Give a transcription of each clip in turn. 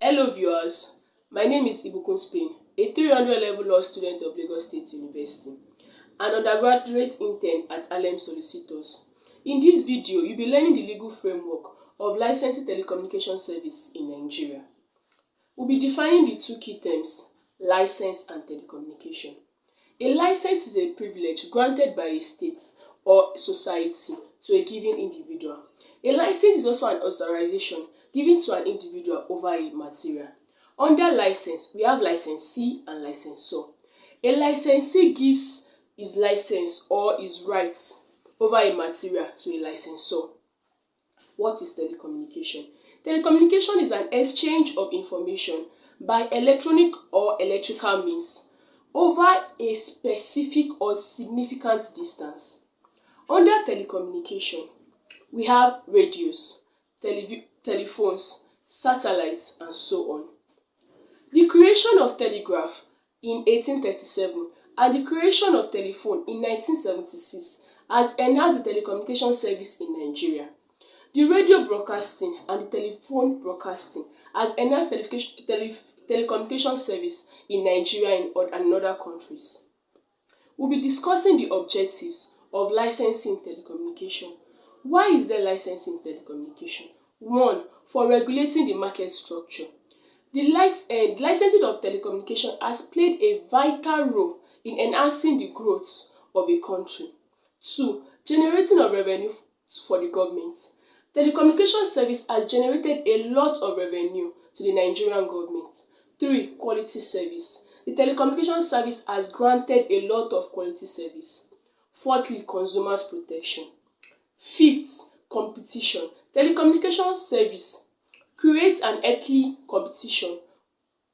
Hello viewers, my name is Ibukun Spaine, a 300 level law student of Lagos State University, an undergraduate intern at HARLEM solicitors. In this video, you'll be learning the legal framework of licensing telecommunication service in Nigeria. We'll be defining the two key terms, license and telecommunication. A license is a privilege granted by a state or society to a given individual. A license is also an authorization given to an individual over a material. Under license, we have licensee and licensor. A licensee gives his license or his rights over a material to a licensor. What is telecommunication? Telecommunication is an exchange of information by electronic or electrical means over a specific or significant distance. Under telecommunication, we have radios, telephones, satellites, and so on. The creation of telegraph in 1837 and the creation of telephone in 1976 has enhanced the telecommunication service in Nigeria. The radio broadcasting and the telephone broadcasting has enhanced telecommunication service in Nigeria and other countries. We'll be discussing the objectives of licensing telecommunication. Why is there licensing telecommunication? 1. For regulating the market structure. The licensing of telecommunication has played a vital role in enhancing the growth of a country. 2. Generating of revenue for the government. Telecommunication service has generated a lot of revenue to the Nigerian government. 3. Quality service. The telecommunication service has granted a lot of quality service. 4th, consumers protection. 5th, competition. Telecommunication service creates an healthy competition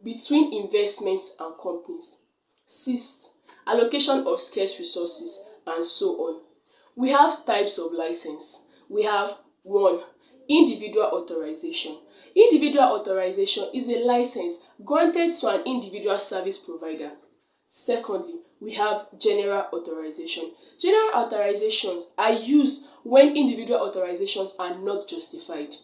between investments and companies. 6th, allocation of scarce resources, and so on. We have types of license. We have 1. Individual authorization. Individual authorization is a license granted to an individual service provider. Secondly, we have general authorization. General authorizations are used when individual authorizations are not justified.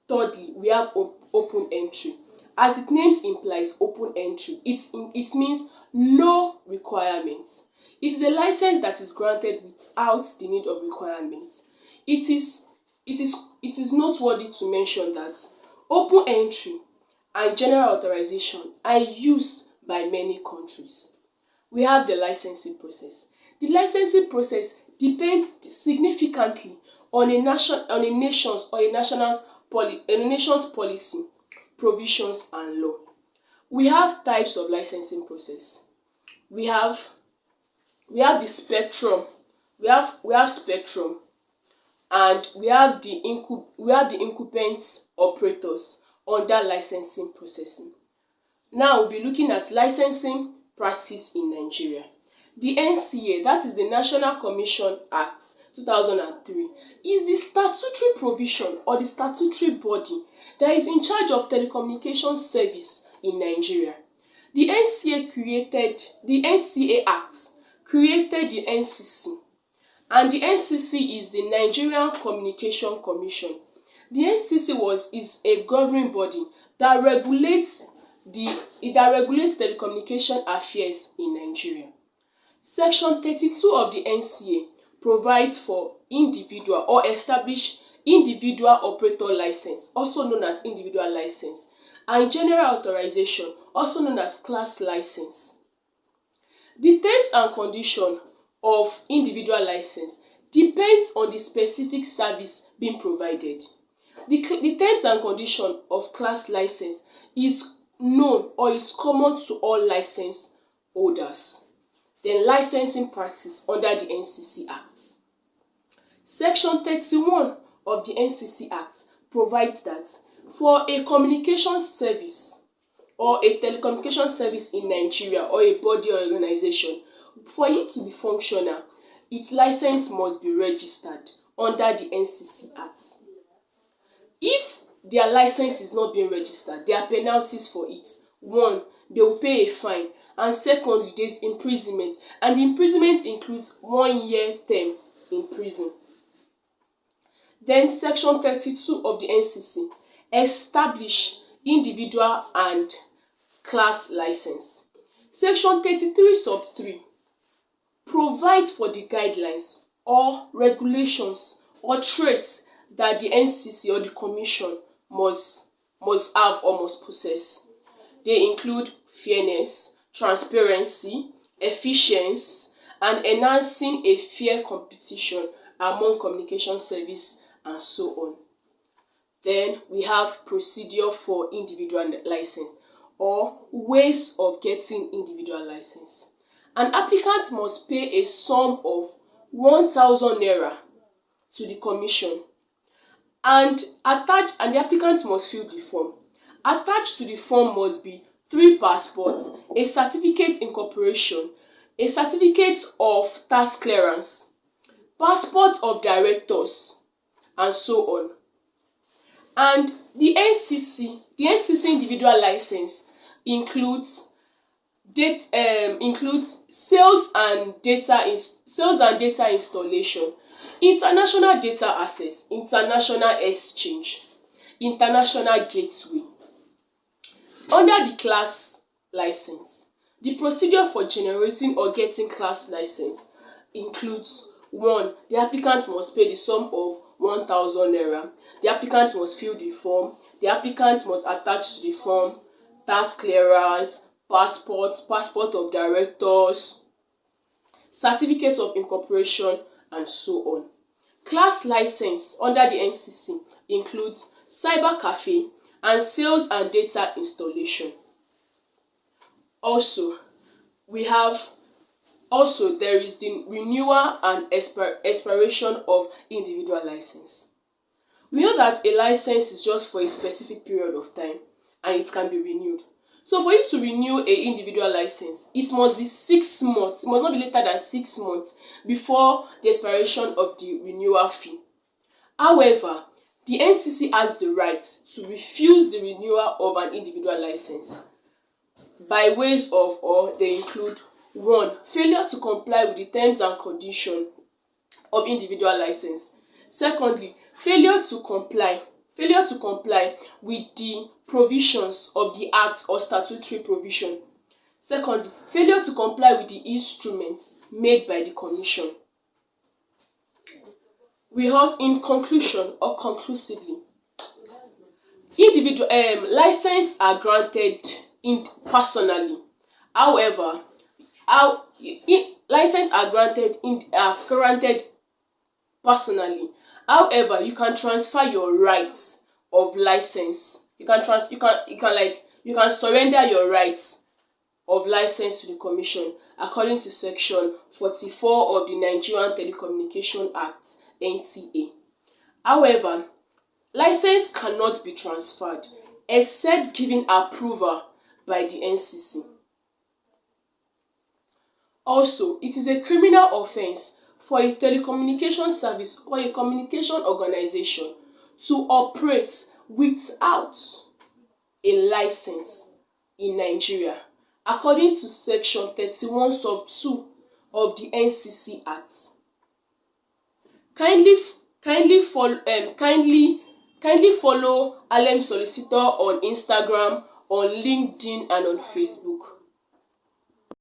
Thirdly, we have open entry. As its name implies, open entry, it means no requirements. It is a license that is granted without the need of requirements. It is noteworthy to mention that open entry and general authorization are used by many countries. We have the licensing process. The licensing process depends significantly on a nation's policy, provisions, and law. We have types of licensing process. We have the spectrum. We have spectrum, and we have the incumbent operators under licensing processing. Now we'll be looking at licensing practice in Nigeria. The NCA, that is the National Commission Act 2003, is the statutory provision or the statutory body that is in charge of telecommunication service in Nigeria. The NCA Act created the NCC, and the NCC is the Nigerian Communication Commission. The NCC is a governing body that regulates telecommunication affairs in Nigeria. Section 32 of the NCA provides for individual or established individual operator license, also known as individual license, and general authorization, also known as class license. The terms and conditions of individual license depends on the specific service being provided. The terms and conditions of class license is known or is common to all license holders. Then licensing practice under the NCC Act. Section 31 of the NCC Act provides that for a communication service or a telecommunication service in Nigeria or a body or organization, for it to be functional, its license must be registered under the NCC Act. If their license is not being registered, there are penalties for it. 1, they will pay a fine, and secondly, there is imprisonment, and the imprisonment includes 1 year term in prison. Then Section 32 of the NCC establish individual and class license. Section 33 sub 3 provides for the guidelines or regulations or traits that the NCC or the Commission must have or must possess. They include fairness, transparency, efficiency, and enhancing a fair competition among communication service and so on. Then we have procedure for individual license or ways of getting individual license. An applicant must pay a sum of 1,000 naira to the commission and the applicant must fill the form. Attached to the form must be 3 passports, a certificate in incorporation, a certificate of tax clearance, passport of directors, and so on. And the NCC individual license includes sales and data installation, international data access, international exchange, international gateway. Under the class license, the procedure for generating or getting class license includes: 1. The applicant must pay the sum of 1,000 naira. The applicant must fill the form. The applicant must attach to the form tax clearance, passport of directors, certificate of incorporation, and so on. Class license under the NCC includes cyber cafe and sales and data installation. Also, there is the renewal and expiration of individual license. We know that a license is just for a specific period of time and it can be renewed. So for you to renew an individual license, it must be 6 months. It must not be later than 6 months before the expiration of the renewal fee. However, the NCC has the right to refuse the renewal of an individual license by ways of, or they include: 1. Failure to comply with the terms and conditions of individual license. Secondly, failure to comply with the provisions of the Act or statutory provision. Secondly, failure to comply with the instruments made by the Commission. In conclusion or conclusively, individual license are granted personally. However, license are granted personally. However, you can transfer your rights of license. You can surrender your rights of license to the Commission according to Section 44 of the Nigerian Telecommunications Act (NTA). However, license cannot be transferred except given approval by the NCC. Also, it is a criminal offence for a telecommunication service or a communication organization to operate without a license in Nigeria, according to Section 31 sub 2 of the NCC Act. Kindly follow HARLEM Solicitor on Instagram, on LinkedIn, and on Facebook.